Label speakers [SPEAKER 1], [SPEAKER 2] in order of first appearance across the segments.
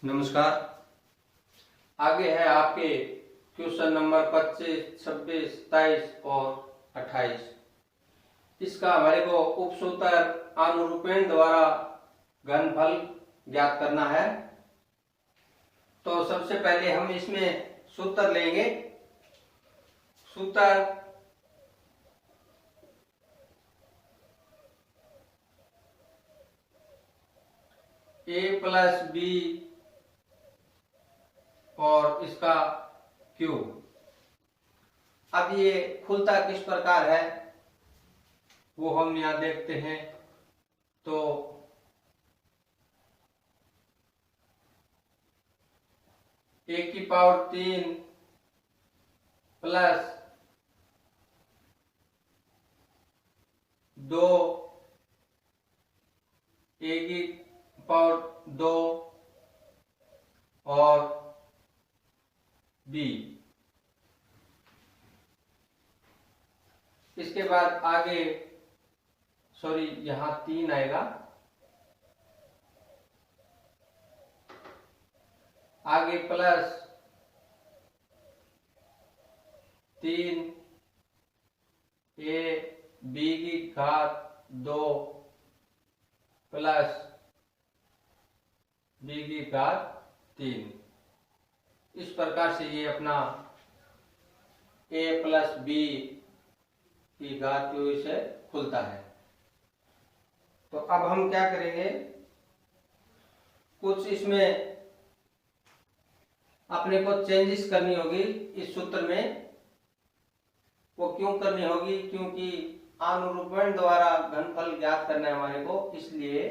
[SPEAKER 1] नमस्कार। आगे है आपके क्वेश्चन नंबर 25, 26, 27 और 28। इसका हमारे को उपसूत्र अनुरूपण द्वारा घनफल ज्ञात करना है। तो सबसे पहले हम इसमें सूत्र लेंगे। सूत्र a प्लस बी और इसका क्यूब। अब ये खुलता किस प्रकार है वो हम यहां देखते हैं। तो a की पावर 3 प्लस 2 a की पावर 2 और b। इसके बाद आगे यहां 3 आएगा। आगे प्लस 3 a b की घात 2 प्लस b की घात 3। इस प्रकार से ये अपना a प्लस b की घात से खुलता है। तो अब हम क्या करेंगे, कुछ इसमें अपने को चेंजेस करनी होगी इस सूत्र में। वो क्यों करनी होगी, क्योंकि अनुरूपण द्वारा घनफल ज्ञात करना है हमारे को, इसलिए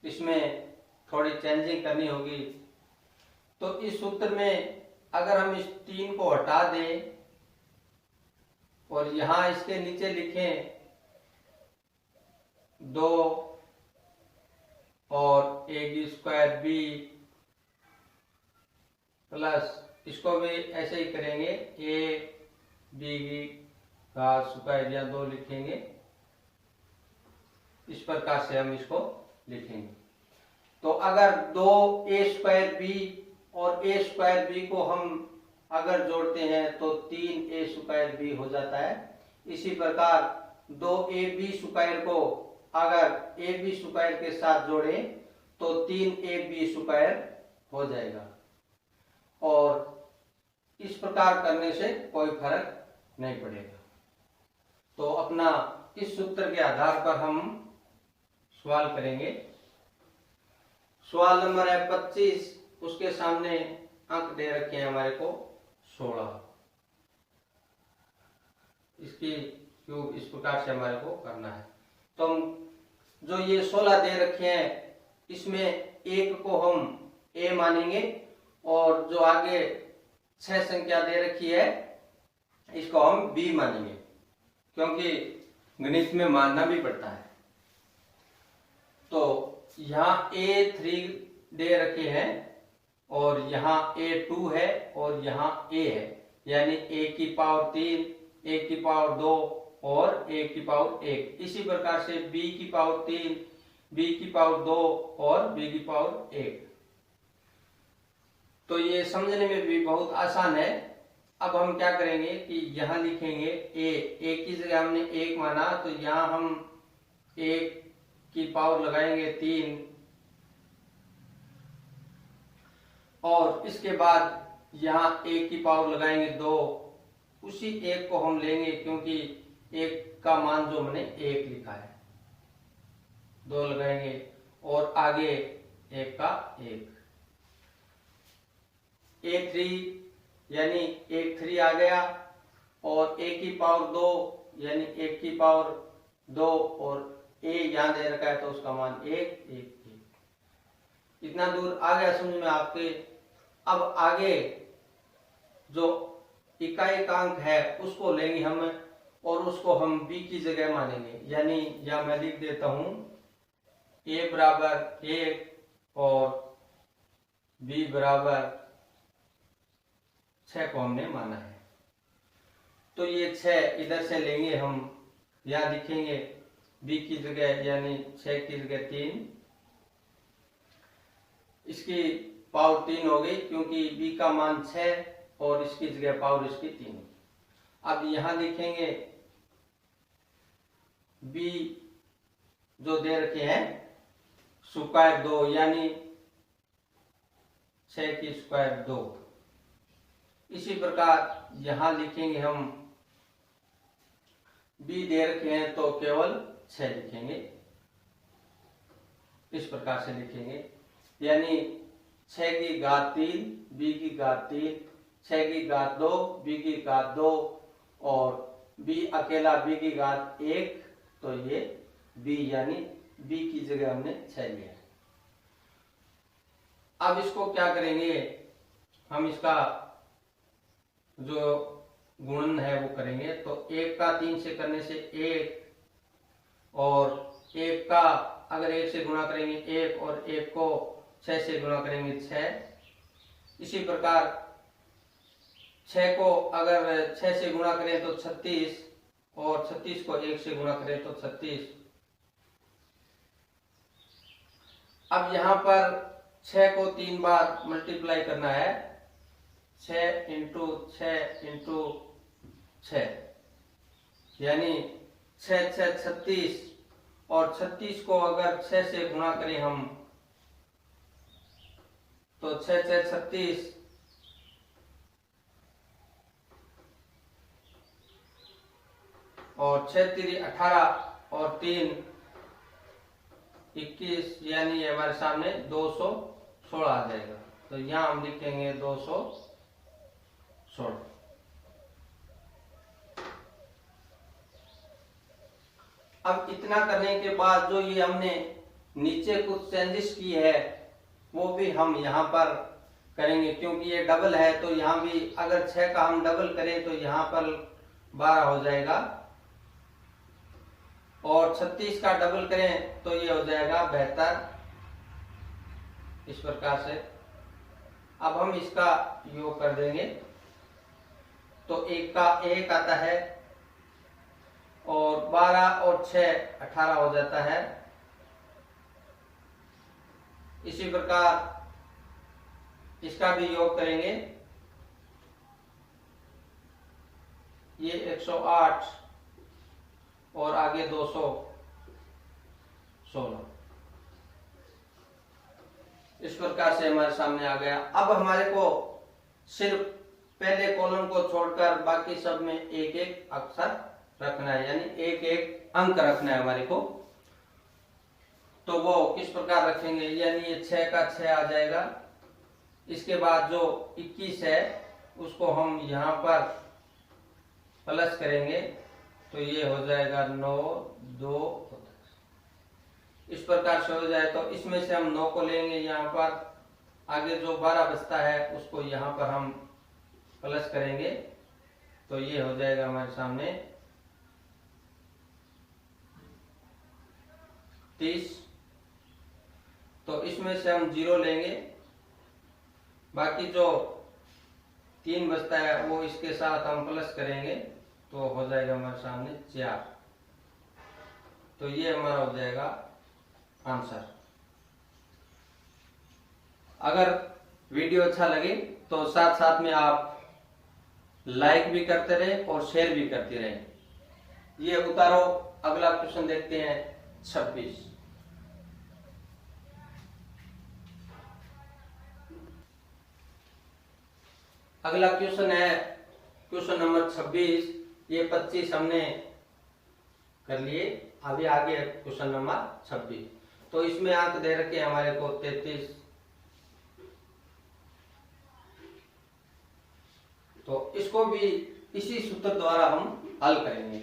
[SPEAKER 1] इसमें थोड़ी चेंजिंग करनी होगी। तो इस सूत्र में अगर हम इस 3 को हटा दें और यहां इसके नीचे लिखें 2 और a स्क्वायर b प्लस इसको भी ऐसे ही करेंगे a b की घात स्क्वायर या 2 लिखेंगे। इस प्रकार से हम इसको लिखेंगे। तो अगर 2a स्क्वायर b और a स्क्वायर b को हम अगर जोड़ते हैं तो 3a स्क्वायर b हो जाता है। इसी प्रकार 2ab स्क्वायर को अगर ab स्क्वायर के साथ जोड़ें तो 3ab स्क्वायर हो जाएगा। और इस प्रकार करने से कोई फर्क नहीं पड़ेगा। तो अपना इस सूत्र के आधार पर हम सवाल करेंगे। सवाल नंबर है 25। उसके सामने अंक दे रखे हैं हमारे को 16। इसकी क्यूब इस प्रकार से हमारे को करना है। तो हम जो ये 16 दे रखे हैं इसमें एक को हम a मानेंगे और जो आगे 6 संख्या दे रखी है इसको हम b मानेंगे, क्योंकि गणित में मानना भी पड़ता है। तो यहाँ a3 दे रखे हैं और यहाँ a2 है और यहाँ a है, यानी a की पावर 3, a की पावर 2 और a की पावर 1। इसी प्रकार से b की पावर 3, b की पावर 2 और b की पावर 1। तो ये समझने में भी बहुत आसान है। अब हम क्या करेंगे कि यहाँ लिखेंगे a की जगह हमने 1 माना, तो यहाँ हम 1 की पावर लगाएंगे 3 और इसके बाद यहाँ 1 की पावर लगाएंगे 2। उसी 1 को हम लेंगे क्योंकि 1 का मान जो हमने 1 लिखा है, 2 लगाएंगे और आगे 1 का 1। a3 यानी 1 3 आ गया और a की पावर 2 यानी 1 की पावर 2 और a यहां दे रखा है तो उसका मान 1 1 1। इतना दूर आ गया समझ में आपके। अब आगे जो इकाई का अंक है उसको लेंगे हम और उसको हम b की जगह मानेंगे। यानी यहां मैं लिख देता हूं a बराबर 1 और b बराबर 6 को हमने माना है। तो ये 6 इधर से लेंगे हम, यहां लिखेंगे b की जगह यानी 6 की जगह 3। इसकी पावर 3 हो गई, क्योंकि b का मान 6 और इसकी जगह पावर इसकी 3। अब यहां लिखेंगे b जो दे रखे हैं स्क्वायर 2, यानी 6 की स्क्वायर 2। इसी प्रकार यहां लिखेंगे हम b दे रखे हैं तो केवल 6 लिखेंगे, इस प्रकार से लिखेंगे, यानी 6 की घात 3, b की घात 3, 6 की घात 2, b की घात 2 और b अकेला b की घात 1, तो ये b यानी b की जगह हमने 6 लिया। अब इसको क्या करेंगे, हम इसका जो गुणन है वो करेंगे। तो 1 का 3 से करने से 1, और 1 का अगर 1 से गुणा करेंगे 1, और 1 को 6 से गुणा करेंगे 6। इसी प्रकार 6 को अगर 6 से गुणा करें तो 36, और 36 को 1 से गुणा करें तो 36। अब यहाँ पर 6 को 3 बार मल्टीप्लाई करना है, 6 इंटू 6 इंटू 6, यानी 6 6 36, और 36 को अगर 6 से गुणा करें हम तो 6 6 36, और 6 3 18, और 3 21, यानी ये हमारे सामने 216 आ जाएगा। तो यहां हम लिखेंगे 216। अब इतना करने के बाद जो ये हमने नीचे कुछ चेंजेस की है वो भी हम यहाँ पर करेंगे, क्योंकि ये डबल है। तो यहाँ भी अगर 6 का हम डबल करें तो यहाँ पर 12 हो जाएगा, और 36 का डबल करें तो ये हो जाएगा 72। इस प्रकार से अब हम इसका योग कर देंगे। तो 1 का 1 आता है, और 12 और 6 18 हो जाता है। इसी प्रकार इसका भी योग करेंगे, ये 108 और आगे 216। इस प्रकार से हमारे सामने आ गया। अब हमारे को सिर्फ पहले कॉलम को छोड़कर बाकी सब में एक एक अक्षर रखना है, यानी एक एक अंक रखना है हमारे को। तो वो किस प्रकार रखेंगे, यानी ये 6 का 6 आ जाएगा। इसके बाद जो 21 है उसको हम यहाँ पर प्लस करेंगे, तो ये हो जाएगा 9 2। इस प्रकार से हो जाए तो इसमें से हम 9 को लेंगे, यहाँ पर आगे जो 12 बचता है उसको यहाँ पर हम प्लस करेंगे, तो ये हो जाएगा हमारे सामने 30। तो इसमें से हम 0 लेंगे, बाकी जो 3 बचता है वो इसके साथ हम प्लस करेंगे, तो हो जाएगा हमारे सामने 4। तो ये हमारा हो जाएगा आंसर। अगर वीडियो अच्छा लगे तो साथ साथ में आप लाइक भी करते रहे और शेयर भी करते रहे। ये उतारो, अगला क्वेश्चन देखते हैं 26। अगला क्वेश्चन है क्वेश्चन नंबर 26। ये 25 हमने कर लिए, अभी आगे क्वेश्चन नंबर 26। तो इसमें अंक दे रखे हमारे को 33। तो इसको भी इसी सूत्र द्वारा हम हल करेंगे।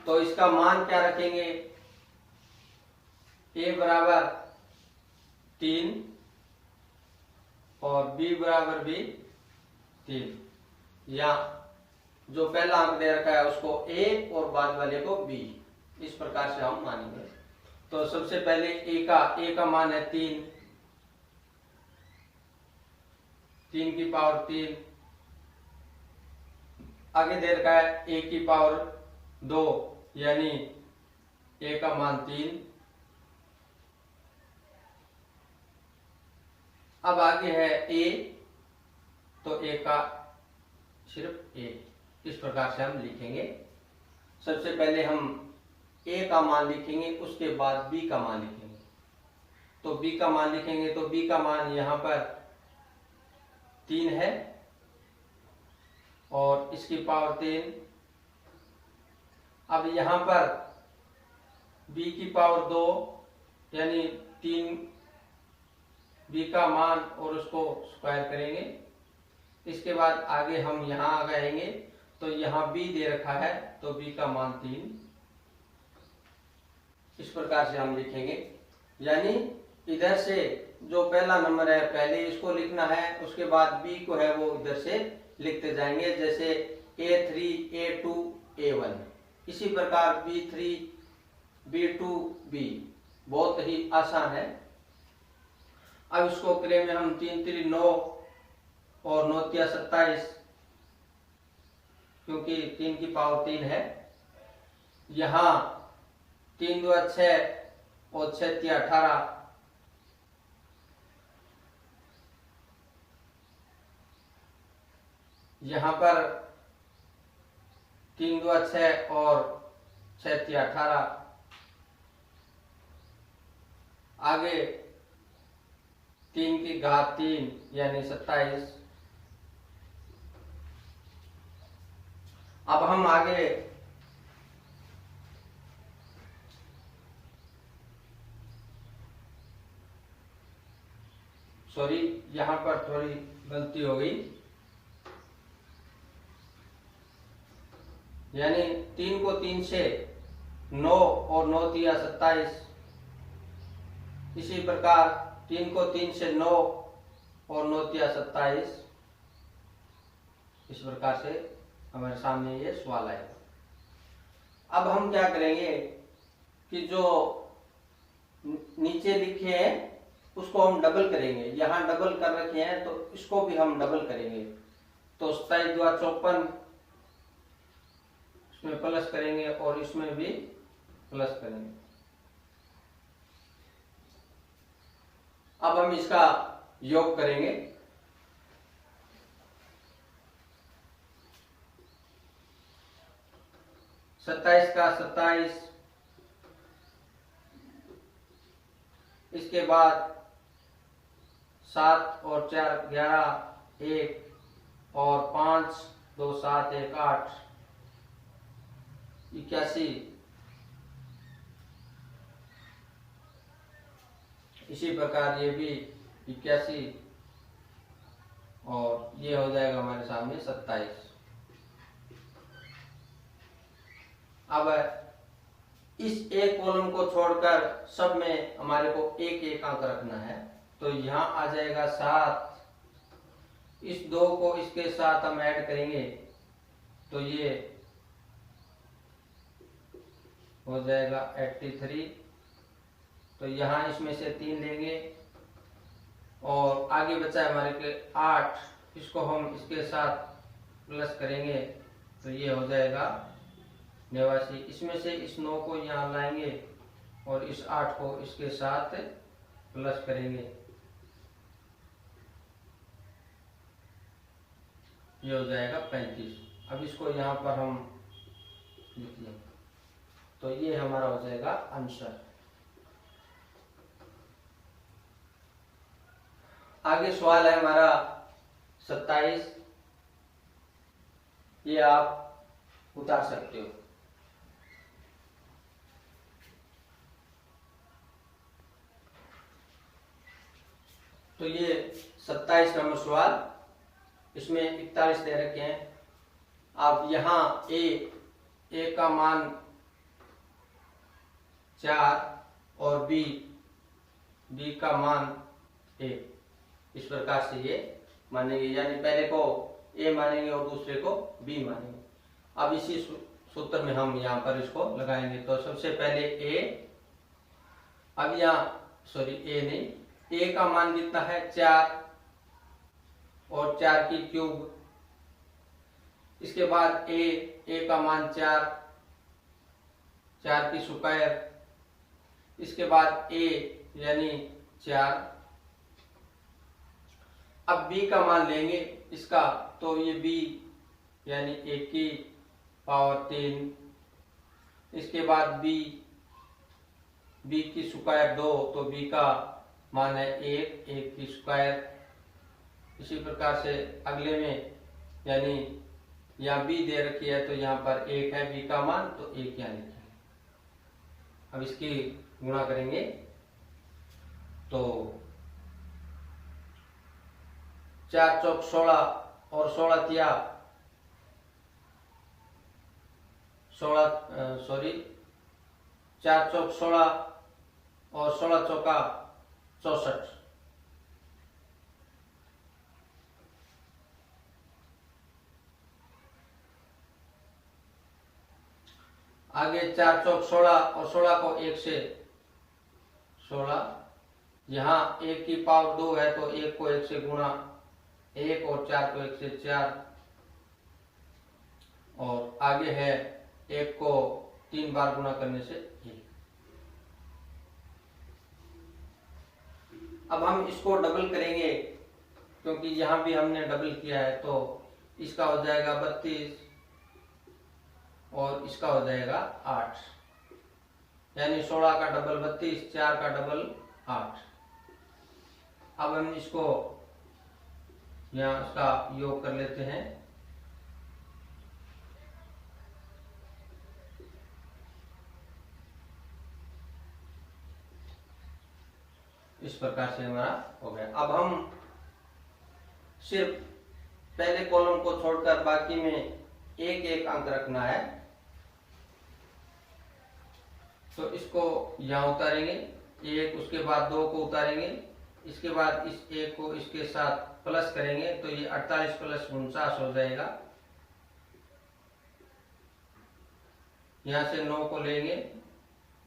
[SPEAKER 1] तो इसका मान क्या रखेंगे, a बराबर 3 और b बराबर भी 3, या जो पहला अंक दे रखा है उसको a और बाद वाले को b, इस प्रकार से हम मानेंगे। तो सबसे पहले a का मान है 3, 3 की पावर 3। आगे दे रखा है a की पावर 2, यानी a का मान 3। अब आगे है ए, तो ए का सिर्फ ए, इस प्रकार से हम लिखेंगे। सबसे पहले हम ए का मान लिखेंगे, उसके बाद बी का मान लिखेंगे। तो बी का मान लिखेंगे तो बी का मान यहाँ पर 3 है और इसकी पावर 3। अब यहाँ पर बी की पावर 2 यानी 3 बी का मान और उसको स्क्वायर करेंगे। इसके बाद आगे हम यहाँ आ जाएंगे, तो यहाँ बी दे रखा है तो बी का मान 3, इस प्रकार से हम लिखेंगे। यानी इधर से जो पहला नंबर है पहले इसको लिखना है, उसके बाद बी को है वो इधर से लिखते जाएंगे, जैसे A3 A2 A1, इसी प्रकार B3 B2 B, बहुत ही आसान है। अब इसको करेंगे हम 3 3 9 और 9 3 27, क्योंकि 3 की पावर 3 है। यहाँ 3 2 6 और 6 3 18, यहाँ पर 3 2 6 और 6 3 18, आगे 3 की घात 3 यानी 27। अब हम आगे सॉरी, यहाँ पर थोड़ी गलती हो गई, यानी 3 को 3 से 9 और 9 3 27, इसी प्रकार 3 को 3 से 9 और 9 3 27, इस प्रकार से हमारे सामने ये सवाल आएगा। अब हम क्या करेंगे कि जो नीचे लिखे हैं उसको हम डबल करेंगे, यहाँ डबल कर रखे हैं तो इसको भी हम डबल करेंगे। तो 27 2 54, इसमें प्लस करेंगे और इसमें भी प्लस करेंगे। अब हम इसका योग करेंगे। 27 का 27, इसके बाद 7 और 4 11 1 और 5 2 7 1 8 81, इसी प्रकार ये भी 81 और ये हो जाएगा हमारे सामने 27। अब इस एक कॉलम को छोड़कर सब में हमारे को एक एक अंक रखना है, तो यहाँ आ जाएगा 7। इस 2 को इसके साथ हम ऐड करेंगे तो ये हो जाएगा 83। तो यहाँ इसमें से 3 लेंगे और आगे बचा है हमारे के 8, इसको हम इसके साथ प्लस करेंगे तो ये हो जाएगा 89। इसमें से इस 9 को यहाँ लाएंगे और इस 8 को इसके साथ प्लस करेंगे, ये हो जाएगा 35। अब इसको यहाँ पर हम लिख लें तो ये हमारा हो जाएगा आंसर। आगे सवाल है हमारा 27, ये आप उतार सकते हो। तो ये 27 नंबर सवाल, इसमें 41 दे रखे हैं। आप यहाँ ए का मान 4 और बी का मान 1, इस प्रकार से ये मानेंगे, यानी पहले को ए मानेंगे और दूसरे को बी मानेंगे। अब इसी सूत्र में हम यहाँ पर इसको लगाएंगे। तो सबसे पहले ए, अब यहाँ सॉरी ए नहीं, ए का मान कितना है 4 और 4 की क्यूब, इसके बाद ए का मान 4 की स्क्वायर, इसके बाद ए यानी 4, अब b का मान लेंगे इसका, तो ये b यानी 1 की पावर 3, इसके बाद b की स्क्वायर 2, तो b का मान है 1 की स्क्वायर। इसी प्रकार से अगले में, यानी यहाँ b दे रखी है तो यहाँ पर 1 है b का मान, तो 1 यहाँ लिखेंगे। अब इसकी गुणा करेंगे तो 4 चौक 16 और 16 तिया 4 चौक 16 और 16 चौका 64। आगे 4 चौक 16 और 16 को 1 से 16, यहाँ 1 की पावर 2 है तो 1 को 1 से गुणा 1 और 4 को 1 से 4, और आगे है 1 को 3 बार गुणा करने से 1। अब हम इसको डबल करेंगे, क्योंकि यहाँ भी हमने डबल किया है, तो इसका हो जाएगा 32 और इसका हो जाएगा 8, यानी 16 का डबल 32, 4 का डबल 8। अब हम इसको यहाँ इसका योग कर लेते हैं। इस प्रकार से हमारा हो गया। अब हम सिर्फ पहले कॉलम को छोड़कर बाकी में एक एक अंक रखना है, तो इसको यहाँ उतारेंगे 1, उसके बाद 2 को उतारेंगे, इसके बाद इस 1 को इसके साथ प्लस करेंगे तो ये 48 प्लस 49 हो जाएगा। यहाँ से 9 को लेंगे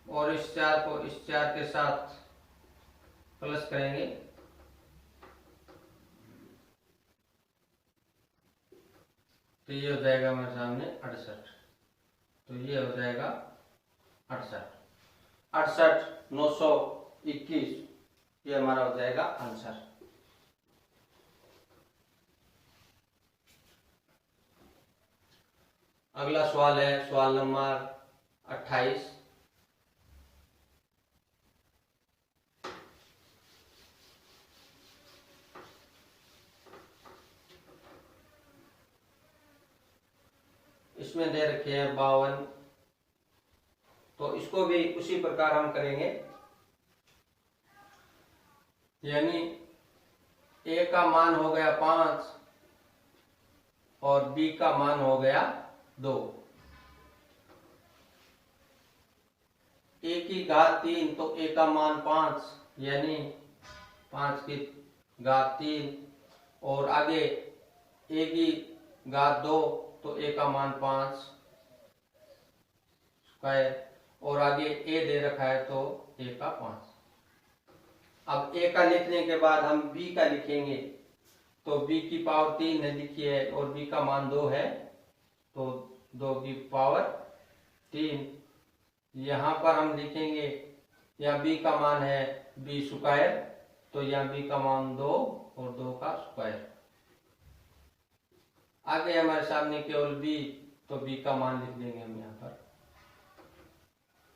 [SPEAKER 1] और इस 4 को इस 4 के साथ प्लस करेंगे, तो ये हो जाएगा हमारे सामने 68। तो ये हो जाएगा 68 921, ये हमारा हो जाएगा आंसर। अगला सवाल है सवाल नंबर 28। इसमें दे रखे हैं 52, तो इसको भी उसी प्रकार हम करेंगे, यानी a का मान हो गया 5 और b का मान हो गया 2। a की घात 3, तो a का मान 5, यानी 5 की घात 3, और आगे a की घात 2, तो a का मान 5 स्क्वायर, और आगे a दे रखा है तो a का 5। अब a का लिखने के बाद हम b का लिखेंगे, तो b की पावर 3 है लिखी है और b का मान 2 है, तो 2 की पावर 3। यहाँ पर हम लिखेंगे, यहाँ b का मान है b स्क्वायर, तो यहाँ b का मान 2 और 2 का स्क्वायर। आगे हमारे सामने केवल b, तो b का मान लिख देंगे हम यहाँ पर।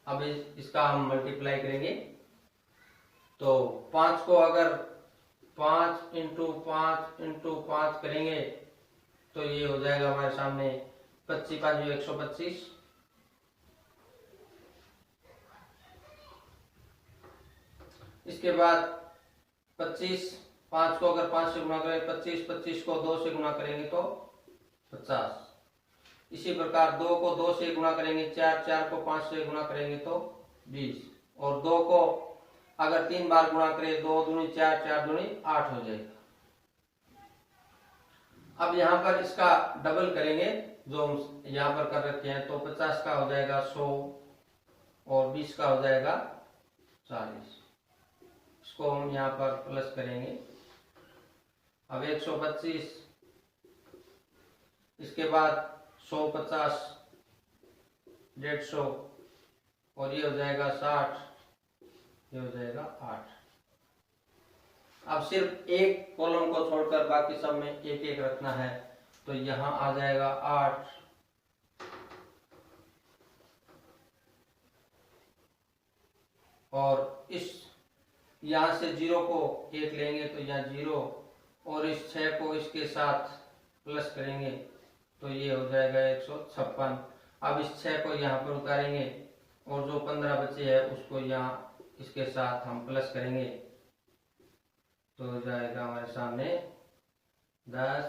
[SPEAKER 1] अब इसका हम मल्टीप्लाई करेंगे, तो 5 को अगर 5 इंटू 5 इंटू 5 करेंगे तो ये हो जाएगा हमारे सामने 25 5 125। इसके बाद 25, 5 को अगर 5 से गुणा करें 25, 25 को 2 से गुणा करेंगे तो 50। इसी प्रकार 2 को 2 से गुणा करेंगे 4, 4 को 5 से गुणा करेंगे तो 20, और 2 को अगर 3 बार गुणा करें 2 दूनी 4, 4 दूनी 8 हो जाएगा। अब यहाँ पर इसका डबल करेंगे जो हम यहाँ पर कर रखे हैं, तो 50 का हो जाएगा 100 और 20 का हो जाएगा 40। इसको हम यहाँ पर प्लस करेंगे। अब 125, इसके बाद 150, 150, और ये हो जाएगा 60, ये हो जाएगा 8। अब सिर्फ एक कॉलम को छोड़कर बाकी सब में एक एक रखना है। तो यहाँ आ जाएगा 8, और इस यहाँ से 0 को 1 लेंगे तो यहाँ 0, और इस 6 को इसके साथ प्लस करेंगे तो ये हो जाएगा 156। अब इस 6 को यहाँ पर उतारेंगे और जो 15 बचे है उसको यहाँ इसके साथ हम प्लस करेंगे तो हो जाएगा हमारे सामने 10,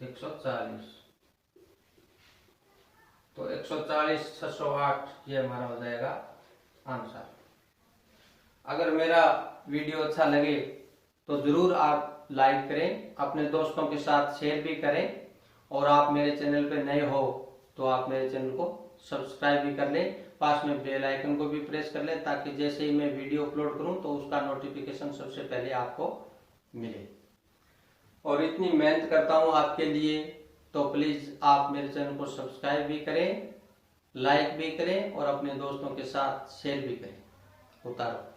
[SPEAKER 1] 140। तो 140, 608 ये हमारा हो जाएगा आंसर। अगर मेरा वीडियो अच्छा लगे तो जरूर आप लाइक करें, अपने दोस्तों के साथ शेयर भी करें, और आप मेरे चैनल पे नए हो तो आप मेरे चैनल को सब्सक्राइब भी कर लें, पास में बेल आइकन को भी प्रेस कर लें ताकि जैसे ही मैं वीडियो अपलोड करूं तो उसका नोटिफिकेशन सबसे पहले आपको मिले। और इतनी मेहनत करता हूं आपके लिए, तो प्लीज आप मेरे चैनल को सब्सक्राइब भी करें, लाइक भी करें और अपने दोस्तों के साथ शेयर भी करें। उतारो।